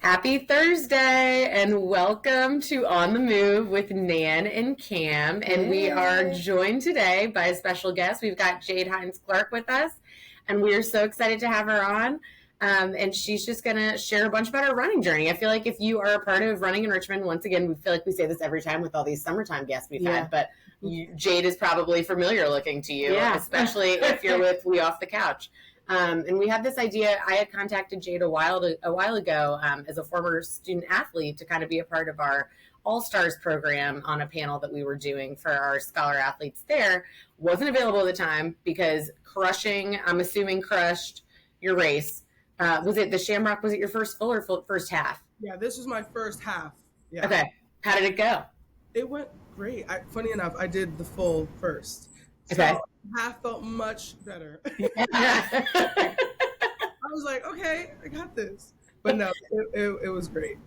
Happy Thursday and welcome to On the Move with Nan and Cam. And we are joined today by a special guest. We've got Jaide Hinds-Clark with us, and we are so excited to have her on. And she's just going to share a bunch about her running journey. I feel like if you are a part of running in Richmond, once again, we feel like we say this every time with all these summertime guests we've had, but Jaide is probably familiar looking to you, especially if you're with We Off the Couch. And we had this idea. I had contacted Jaide a while ago as a former student athlete to kind of be a part of our All-Stars program on a panel that we were doing for our scholar athletes there. Wasn't available at the time because I'm assuming crushed your race. Was it the Shamrock? Was it your first full or first half? Yeah, this was my first half. Yeah. Okay. How did it go? It went great. Funny enough, I did the full first. Okay. So half felt much better. I was like, okay, I got this. But no, it was great.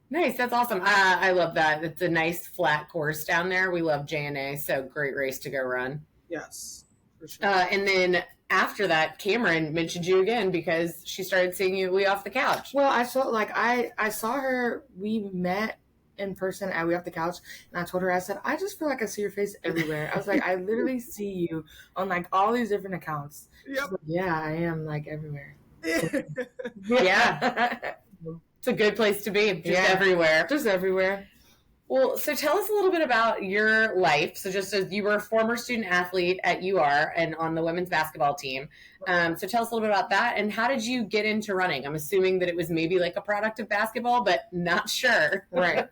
Nice. That's awesome. I love that. It's a nice flat course down there. We love JNA, so great race to go run. Yes, for sure. And then after that, Cameron mentioned you again because she started seeing you We Off the Couch. Well, I saw her. We met in person at We Off the Couch, and I told her, I said, I just feel like I see your face everywhere. I was like, I literally see you on like all these different accounts. Yep. Like, yeah, I am like everywhere. Yeah. It's a good place to be. Just everywhere. Just everywhere. Well, so tell us a little bit about your life. So just as you were a former student athlete at UR and on the women's basketball team. So tell us a little bit about that. And how did you get into running? I'm assuming that it was maybe like a product of basketball, but not sure. Right.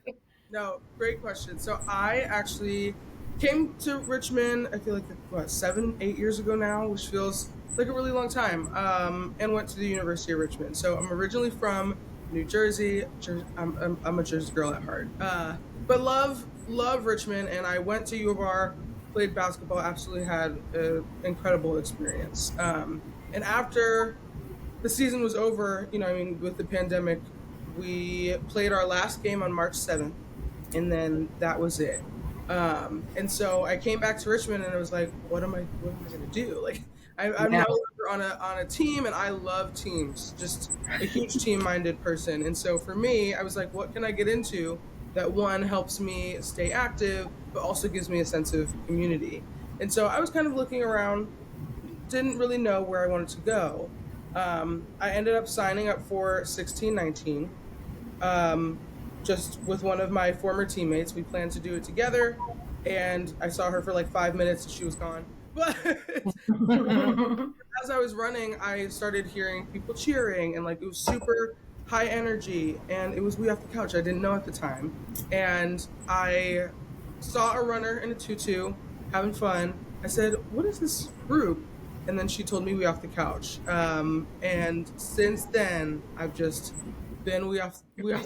No, great question. So I actually came to Richmond, I feel like, 7-8 years ago now, which feels like a really long time, and went to the University of Richmond. So I'm originally from New Jersey. I'm a Jersey girl at heart. But love Richmond, and I went to U of R, played basketball, absolutely had an incredible experience. And after the season was over, with the pandemic, we played our last game on March 7th, and then that was it. And so I came back to Richmond, and I was like, what am I going to do? Like, I'm no longer on a team, and I love teams, just a huge team-minded person. And so for me, I was like, what can I get into that, one, helps me stay active, but also gives me a sense of community? And so I was kind of looking around, didn't really know where I wanted to go. I ended up signing up for 1619, just with one of my former teammates. We planned to do it together, and I saw her for like 5 minutes, and she was gone. But as I was running, I started hearing people cheering, and like it was super high energy, and it was We Off the Couch. I didn't know at the time, and I saw a runner in a tutu having fun. I said, what is this group? And then she told me We Off the Couch, and since then I've just been We Off the Couch.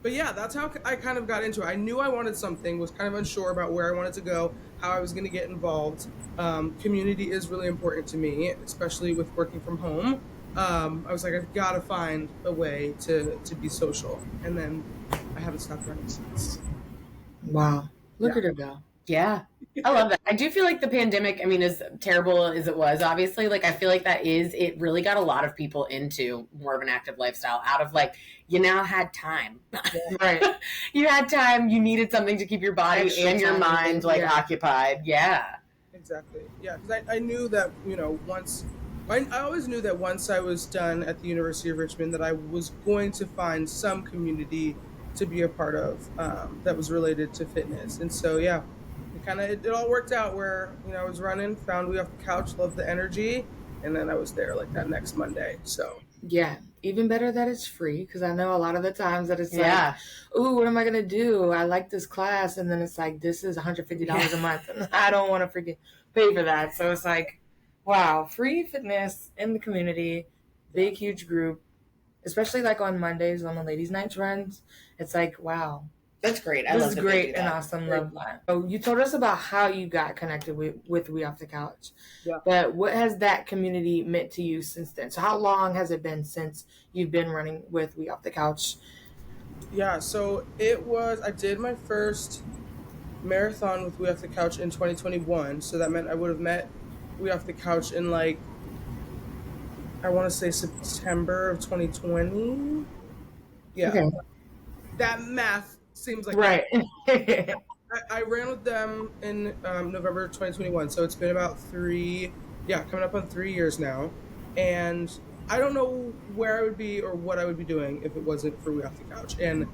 But yeah, that's how I kind of got into it. I knew I wanted something, was kind of unsure about where I wanted to go, how I was going to get involved. Community is really important to me, especially with working from home. I was like, I've got to find a way to be social. And then I haven't stopped running since. Wow. Look at her go. Yeah. I love that. I do feel like the pandemic, as terrible as it was, obviously, like I feel like it really got a lot of people into more of an active lifestyle out of like, you now had time. Right. You had time. You needed something to keep your body and your mind occupied. Yeah. Exactly. Yeah. Because I knew that, I always knew that once I was done at the University of Richmond that I was going to find some community to be a part of that was related to fitness. And so, yeah, it all worked out where, I was running, found We Off the Couch, loved the energy, and then I was there like that next Monday. So, yeah, even better that it's free, because I know a lot of the times that it's like, ooh, what am I going to do? I like this class, and then it's like, this is $150 a month, and I don't want to pay for that. So it's like, wow, free fitness in the community, big, huge group, especially like on Mondays on the ladies' nights runs. It's like, wow. That's great. This is great and awesome. Love that. So you told us about how you got connected with We Off the Couch. Yeah. But what has that community meant to you since then? So how long has it been since you've been running with We Off the Couch? Yeah, so I did my first marathon with We Off the Couch in 2021. So that meant I would have met We Off the Couch in like I want to say September of 2020. Yeah, Okay. that math seems like Right. I ran with them in November 2021, so it's been about coming up on 3 years now. And I don't know where I would be or what I would be doing if it wasn't for We Off the Couch. And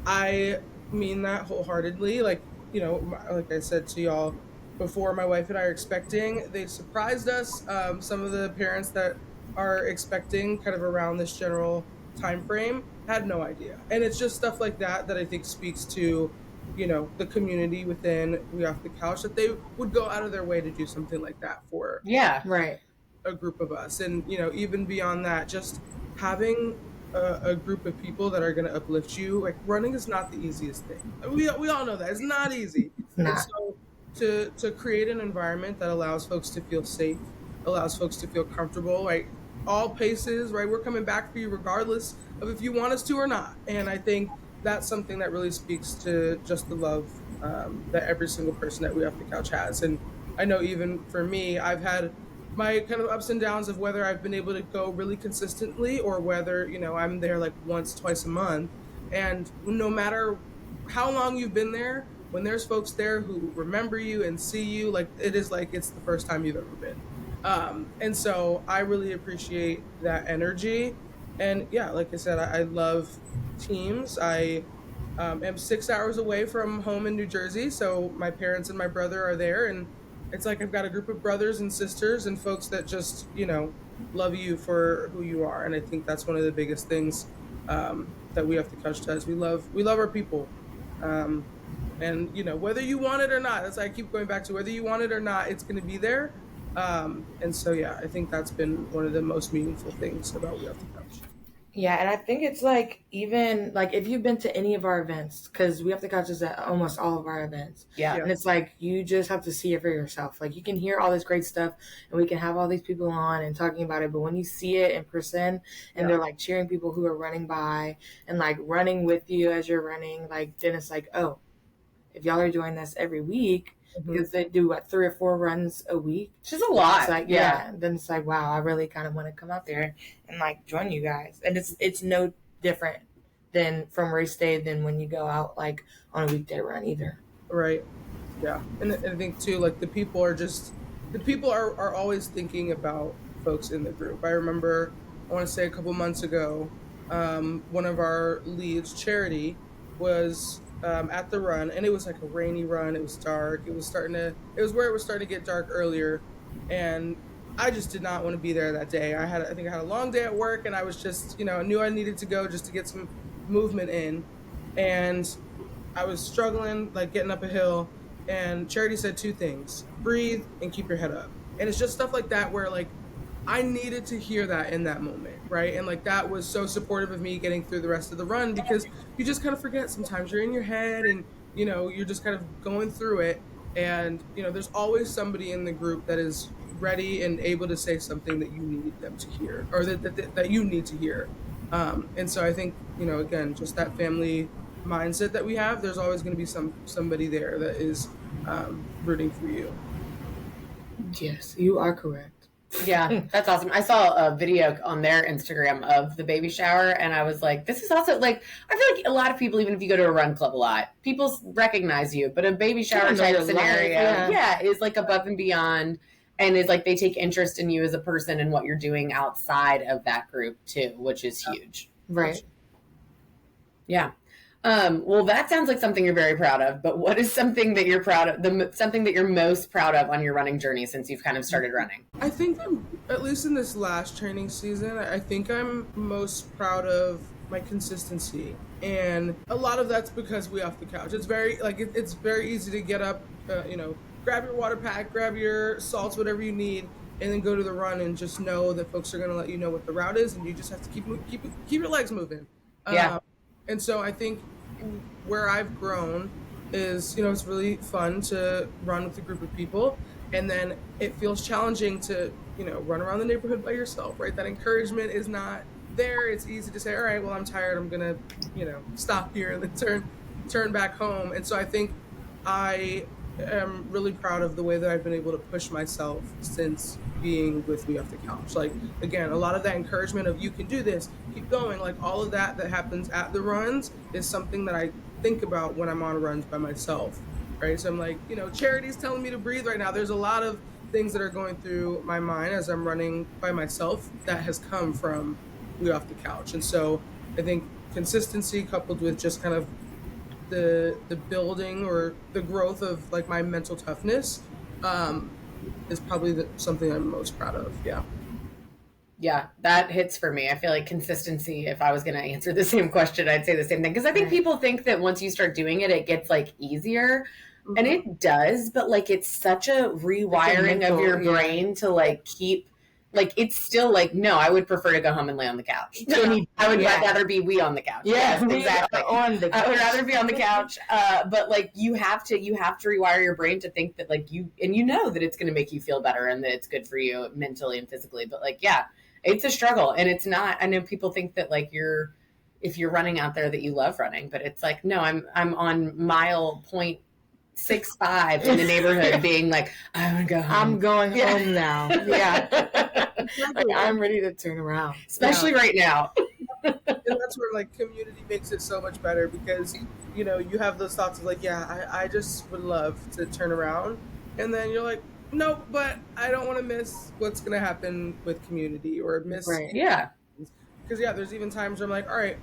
I mean that wholeheartedly. Like, like I said to y'all before, my wife and I are expecting. They surprised us. Some of the parents that are expecting kind of around this general time frame had no idea. And it's just stuff like that I think speaks to the community within We Off the Couch, that they would go out of their way to do something like that for Right. a group of us. And even beyond that, just having a group of people that are going to uplift you. Like, running is not the easiest thing. We all know that it's not easy. It's not. And so to create an environment that allows folks to feel safe, allows folks to feel comfortable, right? All paces, right? We're coming back for you regardless of if you want us to or not. And I think that's something that really speaks to just the love that every single person that We Off the Couch has. And I know even for me, I've had my kind of ups and downs of whether I've been able to go really consistently or whether, I'm there like once, twice a month. And no matter how long you've been there, when there's folks there who remember you and see you, like it is like it's the first time you've ever been. And so I really appreciate that energy. And yeah, like I said, I love teams. I am 6 hours away from home in New Jersey, so my parents and my brother are there, and it's like I've got a group of brothers and sisters and folks that just love you for who you are. And I think that's one of the biggest things that We Have to Couch does. We love our people. And whether you want it or not, that's why I keep going back to, whether you want it or not, it's going to be there. And so yeah, I think that's been one of the most meaningful things about We Have to Couch. Yeah, and I think it's like, even like if you've been to any of our events, because We Have to Couch is at almost all of our events. Yeah. And it's like, you just have to see it for yourself. Like, you can hear all this great stuff and we can have all these people on and talking about it, but when you see it in person and they're like cheering people who are running by and like running with you as you're running, like, then it's like, oh, if y'all are doing this every week, because they do 3 or 4 runs a week, which is a lot. It's like, then it's like, wow, I really kind of want to come out there and like join you guys. And it's no different than from race day than when you go out like on a weekday run either. Right. Yeah. And I think too, like the people are always thinking about folks in the group. I remember, I want to say a couple months ago, one of our leads, Charity, was at the run, and it was like a rainy run. It was dark. It was where it was starting to get dark earlier, and I just did not want to be there that day. I think I had a long day at work, and I was just, I knew I needed to go just to get some movement in, and I was struggling, like getting up a hill, and Charity said 2 things: breathe and keep your head up. And it's just stuff like that where like I needed to hear that in that moment, right? And like that was so supportive of me getting through the rest of the run, because you just kind of forget sometimes. You're in your head and you're just kind of going through it, and there's always somebody in the group that is ready and able to say something that you need them to hear, or that you need to hear. And so I think again, just that family mindset that we have, there's always going to be somebody there that is rooting for you. Yes, you are correct. Yeah, that's awesome. I saw a video on their Instagram of the baby shower, and I was like, this is also like, I feel like a lot of people, even if you go to a run club a lot, people recognize you, but a baby shower type scenario is like above and beyond, and is like they take interest in you as a person and what you're doing outside of that group too, which is huge. Right. Yeah. Well, that sounds like something you're very proud of, but what is something that you're proud of, something that you're most proud of on your running journey since you've kind of started running? I think at least in this last training season, I think I'm most proud of my consistency. And a lot of that's because We Off the Couch. It's very, it's very easy to get up, grab your water pack, grab your salts, whatever you need, and then go to the run and just know that folks are going to let you know what the route is, and you just have to keep your legs moving. And so I think where I've grown is, it's really fun to run with a group of people, and then it feels challenging to, run around the neighborhood by yourself, right? That encouragement is not there. It's easy to say, all right, well, I'm tired. I'm going to, stop here and then turn back home. And so I think I am really proud of the way that I've been able to push myself since being with Me Off the Couch. Like, again, a lot of that encouragement of you can do this, keep going, like all of that happens at the runs is something that I think about when I'm on runs by myself, right? So I'm like, Charity's telling me to breathe right now. There's a lot of things that are going through my mind as I'm running by myself that has come from Me Off the Couch. And so I think consistency coupled with just kind of the building or the growth of like my mental toughness is probably something I'm most proud of. Yeah, that hits for me. I feel like consistency, if I was going to answer the same question, I'd say the same thing. Because I think people think that once you start doing it, it gets like easier. Mm-hmm. And it does, but like it's such a rewiring of your brain to like keep, like it's still like, no, I would prefer to go home and lay on the couch. I would rather be on the couch. Yes, exactly. On the couch. I would rather be on the couch. But like you have to rewire your brain to think that like you know that it's going to make you feel better and that it's good for you mentally and physically. But like, yeah, it's a struggle, and it's not. I know people think that like if you're running out there that you love running, but it's like, no, I'm on mile 0.65 in the neighborhood being like, I want to go home. I'm going home now. Yeah. Like, I'm ready to turn around. Especially right now. And that's where like community makes it so much better because, you have those thoughts of like, yeah, I just would love to turn around. And then you're like, no, but I don't want to miss what's going to happen with community or miss. Right. Yeah. Because there's even times where I'm like, all right,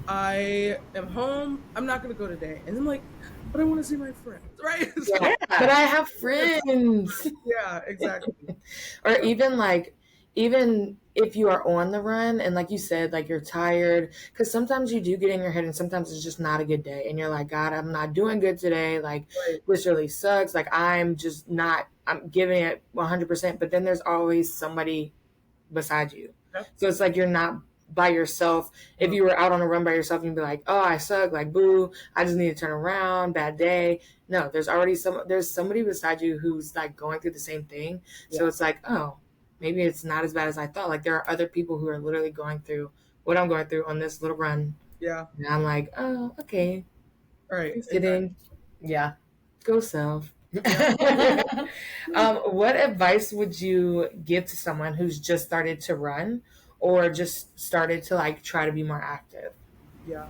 I am home. I'm not going to go today. And I'm like, but I want to see my friends, right? Yeah. But I have friends. Yeah, exactly. Or even if you are on the run and like you said, like you're tired, because sometimes you do get in your head and sometimes it's just not a good day. And you're like, God, I'm not doing good today. Like, this really sucks. Like, I'm giving it 100%. But then there's always somebody beside you. Yep. So it's like you're not by yourself. If you were out on a run by yourself, you'd be like, oh, I suck, like boo, I just need to turn around, bad day. No, there's somebody beside you who's like going through the same thing. So it's like, oh, maybe it's not as bad as I thought. Like there are other people who are literally going through what I'm going through on this little run. Yeah. And I'm like, oh, okay. All right. Exactly. Yeah. Go self. What advice would you give to someone who's just started to run or just started to like try to be more active? Yeah,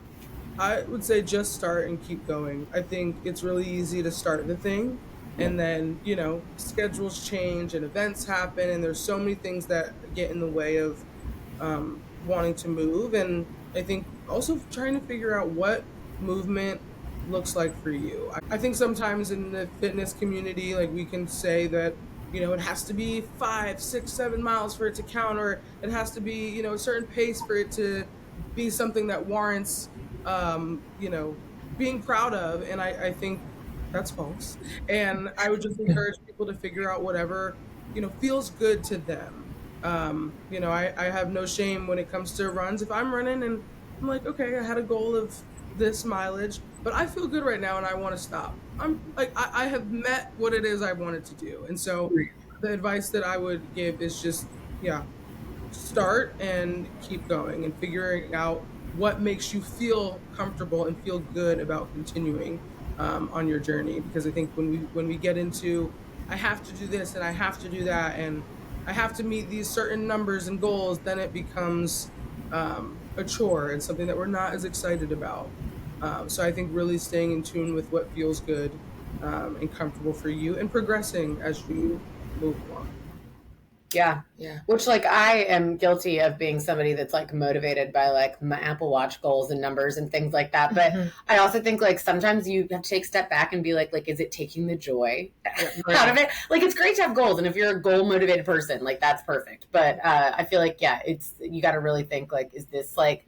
I would say just start and keep going. I think it's really easy to start the thing and then, schedules change and events happen and there's so many things that get in the way of wanting to move. And I think also trying to figure out what movement looks like for you. I think sometimes in the fitness community, like we can say that, it has to be 5, 6, 7 miles for it to count, or it has to be, a certain pace for it to be something that warrants, being proud of. And I think that's false. And I would just encourage people to figure out whatever, feels good to them. I have no shame when it comes to runs. If I'm running and I'm like, okay, I had a goal of this mileage, but I feel good right now and I want to stop. I'm like, I have met what it is I wanted to do. And so the advice that I would give is just, start and keep going and figuring out what makes you feel comfortable and feel good about continuing on your journey. Because I think when we get into, I have to do this and I have to do that and I have to meet these certain numbers and goals, then it becomes a chore and something that we're not as excited about. So I think really staying in tune with what feels good and comfortable for you and progressing as you move along. Yeah. Which like I am guilty of being somebody that's like motivated by like my Apple Watch goals and numbers and things like that. But I also think like sometimes you have to take a step back and be like, is it taking the joy out of it? Like it's great to have goals. And if you're a goal motivated person, like that's perfect. But I feel like, you got to really think like, is this like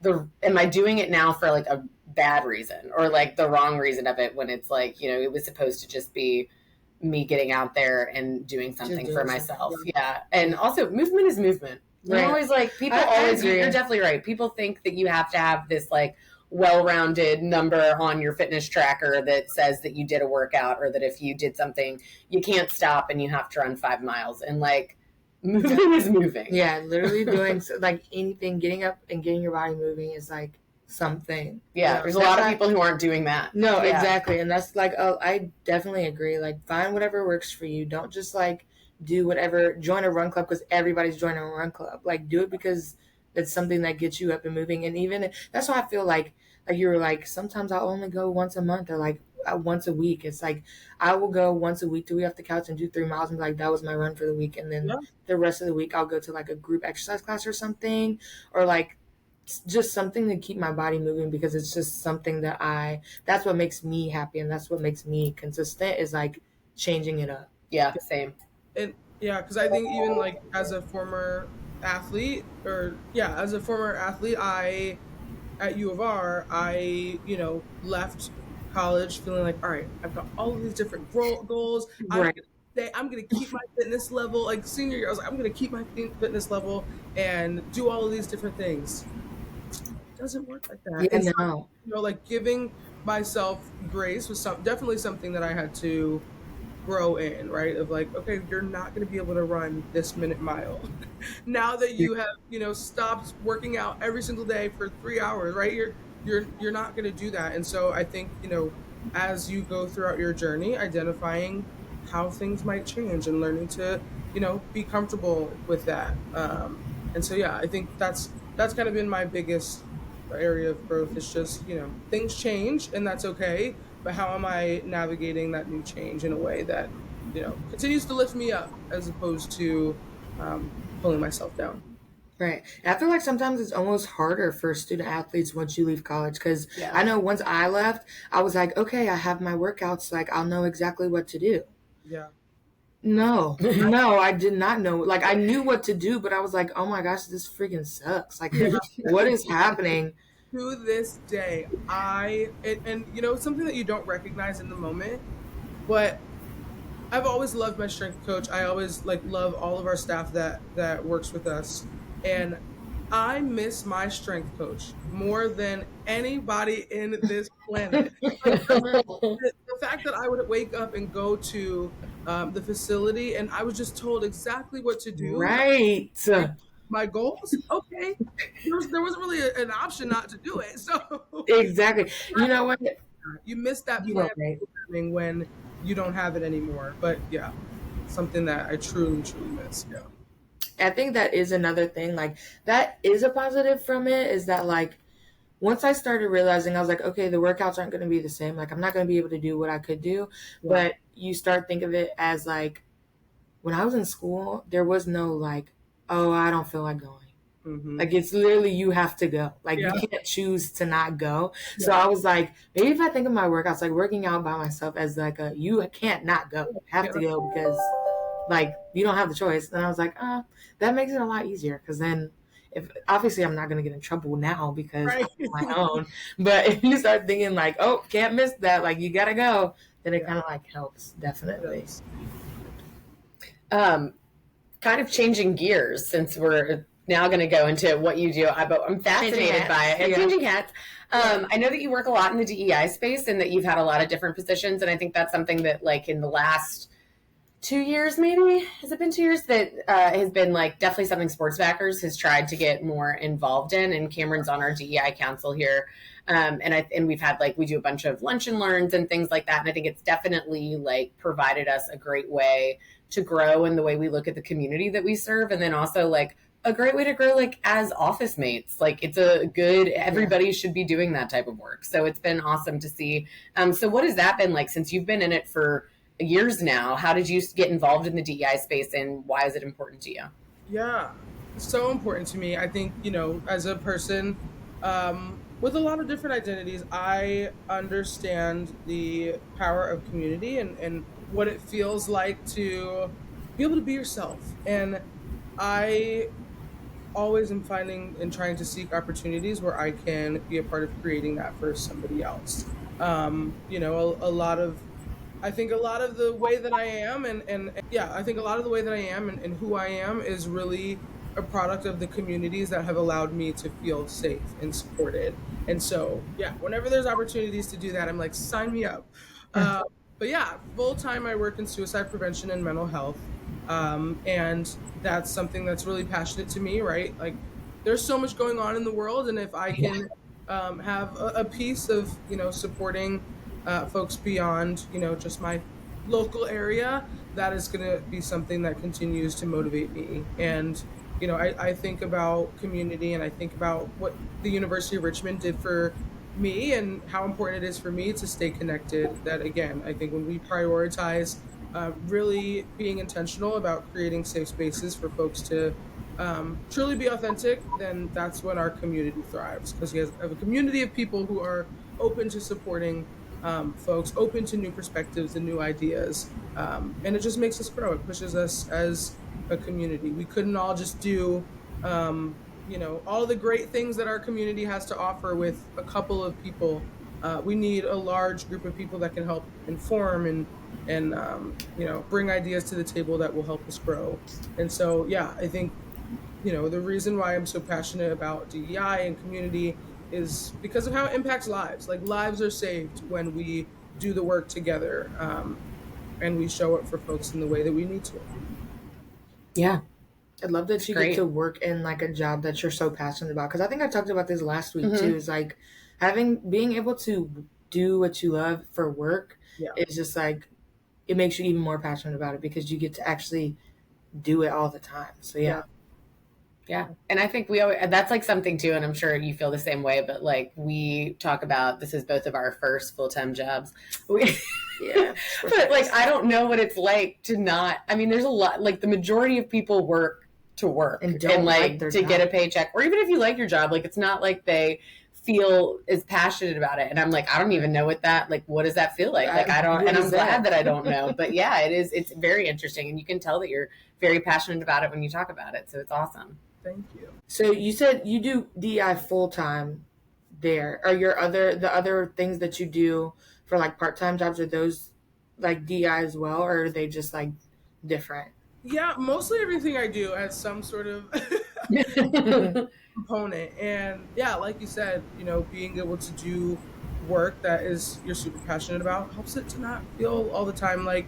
am I doing it now for like a bad reason or like the wrong reason of it when it's like, it was supposed to just be me getting out there and doing something for myself. Yeah. And also movement is movement. Right. You're always like, people always, you're definitely right. People think that you have to have this like well-rounded number on your fitness tracker that says that you did a workout or that if you did something, you can't stop and you have to run 5 miles. And like moving is moving. Yeah. Literally doing like anything, getting up and getting your body moving is like something. Yeah, there's a lot of people who aren't doing that. No, exactly. And that's like, I definitely agree. Like, find whatever works for you. Don't just like do whatever, join a run club because everybody's joining a run club. Like, do it because it's something that gets you up and moving. And even that's why I feel like you were like, sometimes I'll only go once a month or like once a week. It's like, I will go once a week till we off the couch and do 3 miles and be like, that was my run for the week. And then the rest of the week, I'll go to like a group exercise class or something, or like just something to keep my body moving, because it's just something that's what makes me happy, and that's what makes me consistent, is like changing it up. Yeah, same. And yeah, because I think even like as a former athlete, I at U of R, I left college feeling like, all right, I've got all of these different goals. I'm gonna keep my fitness level. Like senior year, I was like, I'm gonna keep my fitness level and do all of these different things. It doesn't work like that. Yeah, so, like giving myself grace was definitely something that I had to grow in, right? Of like, okay, you're not going to be able to run this minute mile now that you have stopped working out every single day for 3 hours, right? You're not going to do that. And so I think as you go throughout your journey, identifying how things might change and learning to be comfortable with that. And so yeah, I think that's kind of been my biggest area of growth. Is just things change, and that's okay. But how am I navigating that new change in a way that, continues to lift me up as opposed to pulling myself down? Right. And I feel like sometimes it's almost harder for student athletes once you leave college, because I know once I left, I was like, okay, I have my workouts, like I'll know exactly what to do. Yeah. No, I did not know. Like, I knew what to do, but I was like, oh my gosh, this freaking sucks. Like, what is happening? To this day, something that you don't recognize in the moment, but I've always loved my strength coach. I always love all of our staff that works with us, and I miss my strength coach more than anybody in this planet. The fact that I would wake up and go to the facility and I was just told exactly what to do. Right. My goals, okay. There wasn't really an option not to do it. So exactly. You know what? You miss that plan when you don't have it anymore. But yeah, something that I truly, truly miss. Yeah. I think that is another thing. Like, that is a positive from it, is that like once I started realizing, I was like, okay, the workouts aren't going to be the same. Like, I'm not going to be able to do what I could do. Yeah. But you start think of it as like, when I was in school, there was no like, oh, I don't feel like going. Mm-hmm. Like, it's literally, you have to go. Like, you can't choose to not go. Yeah. So I was like, maybe if I think of my workouts, like working out by myself as like you can't not go. You have to go because like you don't have the choice. And I was like, that makes it a lot easier, because then obviously I'm not going to get in trouble now because I'm on my own. But if you start thinking like, oh, can't miss that, like you got to go, then it kind of like helps, definitely. Kind of changing gears, since we're now going to go into what you do. I'm fascinated by it. And changing hats. I know that you work a lot in the DEI space and that you've had a lot of different positions. And I think that's something that like in the last 2 years, maybe, has it been 2 years, that has been like definitely something Sports Backers has tried to get more involved in. And Cameron's on our DEI council here. And we've had we do a bunch of lunch and learns and things like that. And I think it's definitely like provided us a great way to grow in the way we look at the community that we serve. And then also like a great way to grow like as office mates. Like it's a good, everybody should be doing that type of work. So it's been awesome to see. So what has that been like since you've been in it for years now? How did you get involved in the DEI space and why is it important to you? Yeah, it's so important to me. I think, as a person with a lot of different identities, I understand the power of community and what it feels like to be able to be yourself. And I always am finding and trying to seek opportunities where I can be a part of creating that for somebody else. I think a lot of the way that I am and who I am is really a product of the communities that have allowed me to feel safe and supported. And so, whenever there's opportunities to do that, I'm like, sign me up. But full time I work in suicide prevention and mental health. And that's something that's really passionate to me, right? Like there's so much going on in the world. And if I can have a piece of, supporting folks beyond, just my local area, that is going to be something that continues to motivate me. And, I think about community, and I think about what the University of Richmond did for me and how important it is for me to stay connected. That, again, I think when we prioritize really being intentional about creating safe spaces for folks to truly be authentic, then that's when our community thrives, because you have a community of people who are open to supporting folks, open to new perspectives and new ideas, and it just makes us grow. It pushes us as a community. We couldn't all just do all the great things that our community has to offer with a couple of people. We need a large group of people that can help inform and bring ideas to the table that will help us grow. And so, yeah, I think the reason why I'm so passionate about DEI and community is because of how it impacts lives. Like, lives are saved when we do the work together, and we show up for folks in the way that we need to. Yeah. I love that you get to work in like a job that you're so passionate about. Because I think I talked about this last week too. Is like being able to do what you love for work is just like, it makes you even more passionate about it because you get to actually do it all the time. So yeah. And I think we always, that's like something too, and I'm sure you feel the same way, but like we talk about, this is both of our first full-time jobs. But like, I don't know what it's like to not, I mean, there's a lot, like the majority of people work to work and like to get a paycheck, or even if you like your job, like it's not like they feel as passionate about it. And I'm like, I don't even know what does that feel like? Like I don't, and I'm glad that I don't know, but yeah, it's very interesting. And you can tell that you're very passionate about it when you talk about it. So it's awesome. Thank you. So you said you do DI full-time there. Are the other things that you do for like part-time jobs, are those like DI as well, or are they just like different? Yeah, mostly everything I do has some sort of component. And yeah, like you said, being able to do work that is you're super passionate about helps it to not feel all the time like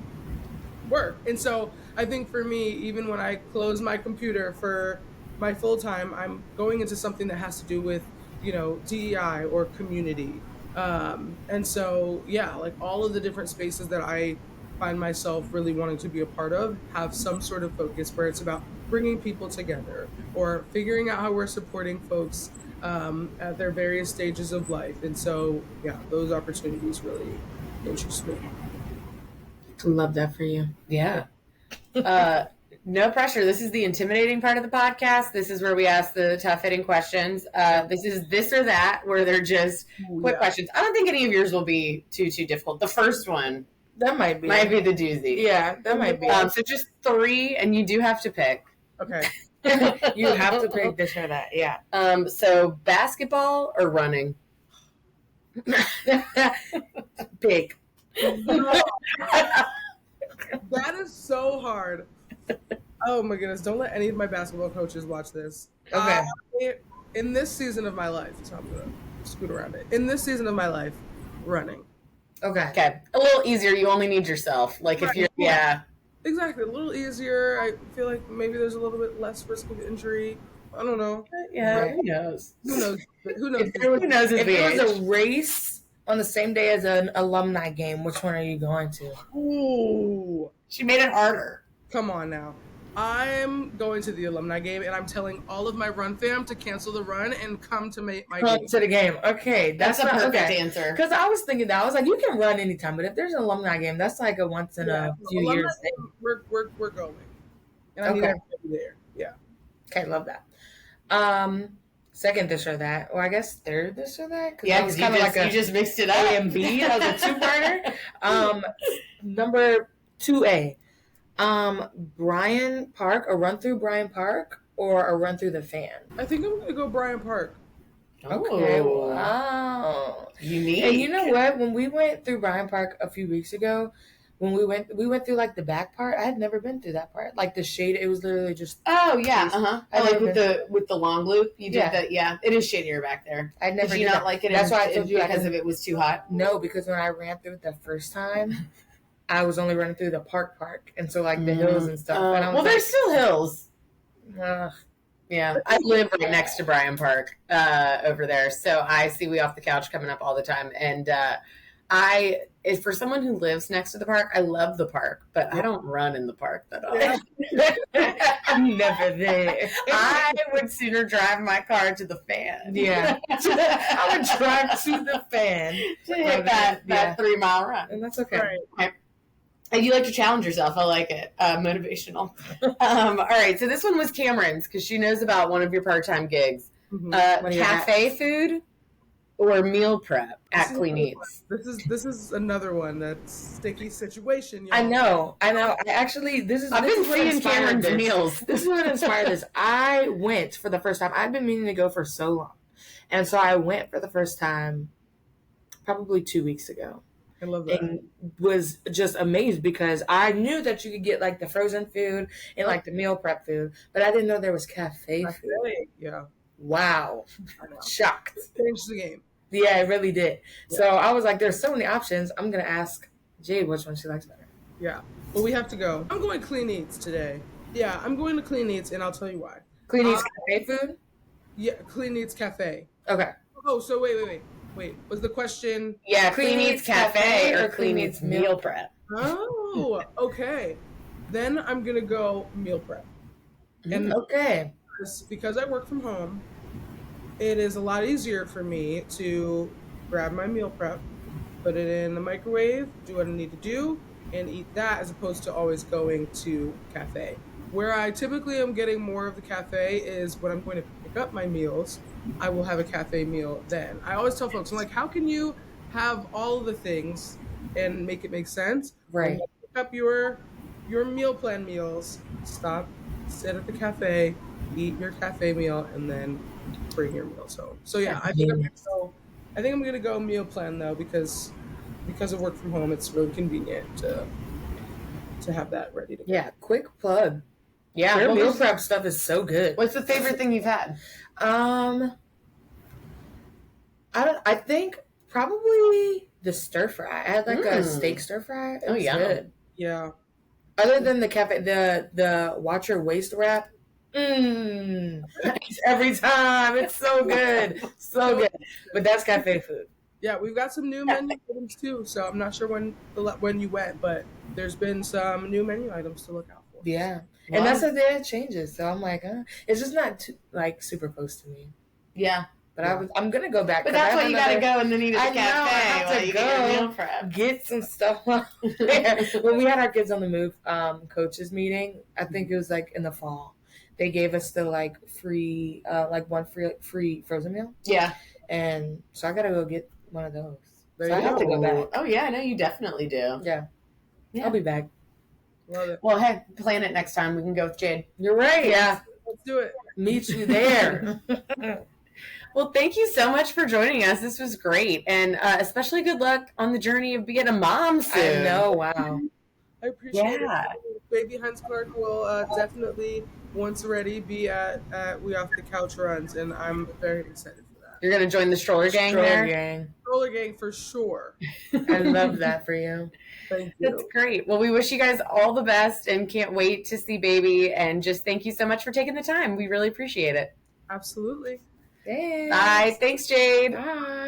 work. And so I think for me, even when I close my computer for my full-time, I'm going into something that has to do with, DEI or community. And so, yeah, like all of the different spaces that I find myself really wanting to be a part of have some sort of focus where it's about bringing people together or figuring out how we're supporting folks at their various stages of life. And so, yeah, those opportunities really interest me. Love that for you. Yeah. No pressure. This is the intimidating part of the podcast. This is where we ask the tough hitting questions. This is this or that, where they're just quick questions. I don't think any of yours will be too difficult. The first one that might be the doozy. Yeah, that might be. So just 3, and you do have to pick. Okay. You have to pick this or that. Yeah. So basketball or running? Pick. That is so hard. Oh my goodness, don't let any of my basketball coaches watch this. Okay. In this season of my life, so I'm gonna scoot around it. In this season of my life, running. Okay. A little easier. You only need yourself. Like if you're, Exactly. A little easier. I feel like maybe there's a little bit less risk of injury. I don't know. Yeah. Right. Who knows? Who knows? If there was a race on the same day as an alumni game, which one are you going to? Ooh. She made it harder. Come on now. I'm going to the alumni game, and I'm telling all of my run fam to cancel the run and come to my game. To the game. Okay, that's a perfect answer. Because I was thinking that. I was like, you can run anytime, but if there's an alumni game, that's like a once in a few years thing. We're going. And I need everybody there. Yeah. Okay, love that. Second this or that. Or I guess third this or that. Yeah, because you just mixed it up. A and B as a two-parter. Number 2A. Bryant Park, a run through Bryant Park, or a run through the fan? I think I'm gonna go Bryant Park. Okay, wow, unique. And you know what? When we went through Bryant Park a few weeks ago, when we went through like the back part. I had never been through that part, like the shade. It was literally just. Oh yeah, I like with the long loop. You did that. Yeah, it is shadier back there. I never. Did you not like it? That's why I told you because of it was too hot. No, because when I ran through it the first time. I was only running through the park, and so like the hills and stuff. Well, there's still hills. Yeah, I live right next to Bryan Park over there, so I see We Off the Couch coming up all the time. And if for someone who lives next to the park, I love the park, but I don't run in the park that often. I'm never there. I would sooner drive my car to the fan. Yeah, I would drive to the fan to hit that 3 mile run, and that's okay. Right. And you like to challenge yourself. I like it. Motivational. All right. So this one was Cameron's because she knows about one of your part-time gigs. Mm-hmm. Cafe food or meal prep at Clean Eats. This is another one that's sticky situation. Y'all. I know. I've been seeing Cameron's meals. This is what inspired this. I went for the first time. I've been meaning to go for so long, and so I went for the first time probably 2 weeks ago. I love that. And was just amazed because I knew that you could get like the frozen food and like the meal prep food, but I didn't know there was cafe food. Yeah. Wow. Shocked. It changed the game. Yeah, it really did. Yeah. So I was like, there's so many options. I'm going to ask Jade which one she likes better. Yeah. Well, we have to go. I'm going Clean Eats today. Yeah, I'm going to Clean Eats, and I'll tell you why. Clean Eats cafe food? Yeah, Clean Eats Cafe. Okay. Oh, so wait. Was the question... Yeah, Clean Eats Cafe or Clean Eats Meal Prep? Oh, okay. Then I'm going to go meal prep. And okay. Because I work from home, it is a lot easier for me to grab my meal prep, put it in the microwave, do what I need to do, and eat that as opposed to always going to cafe. Where I typically am getting more of the cafe is when I'm going to pick up my meals, I will have a cafe meal then. I always tell folks, I'm like, how can you have all of the things and make it make sense? Right. When you pick up your meal plan meals, sit at the cafe, eat your cafe meal, and then bring your meals home. So yeah, I think I'm gonna go meal plan though because of work from home, it's really convenient to have that ready to go. Yeah, quick plug. Yeah, your meal prep stuff is so good. What's the favorite thing you've had? I think probably the stir fry. I had like a steak stir fry. It was good. Yeah. Other than the cafe, the watch your waist wrap. Every time. It's so good. So good. But that's cafe food. Yeah, we've got some new menu items too. So I'm not sure when you went, but there's been some new menu items to look out for. Yeah. And that's the day it changes. So I'm like, it's just not like super close to me. Yeah. But I'm gonna go back. But that's why you gotta go and then eat at the cafe. I have to go get some stuff there. When we had our Kids on the Move coaches meeting, I think it was like in the fall. They gave us the free one free frozen meal. Yeah. And so I gotta go get one of those. So I have to go back. Oh yeah, I know you definitely do. Yeah. I'll be back. Love it. Well, hey, plan it next time. We can go with Jade. You're right. Yeah. Let's do it. Meet you there. Well, thank you so much for joining us. This was great. And especially good luck on the journey of being a mom soon. I know. Wow. I appreciate it. Jaide Hinds-Clark will definitely, once ready, be at We Off the Couch runs, and I'm very excited for that. You're going to join the stroller gang there? Stroller gang for sure. I love that for you. Thank you. That's great. Well, we wish you guys all the best and can't wait to see baby. And just thank you so much for taking the time. We really appreciate it. Absolutely. Thanks. Bye. Thanks, Jade. Bye.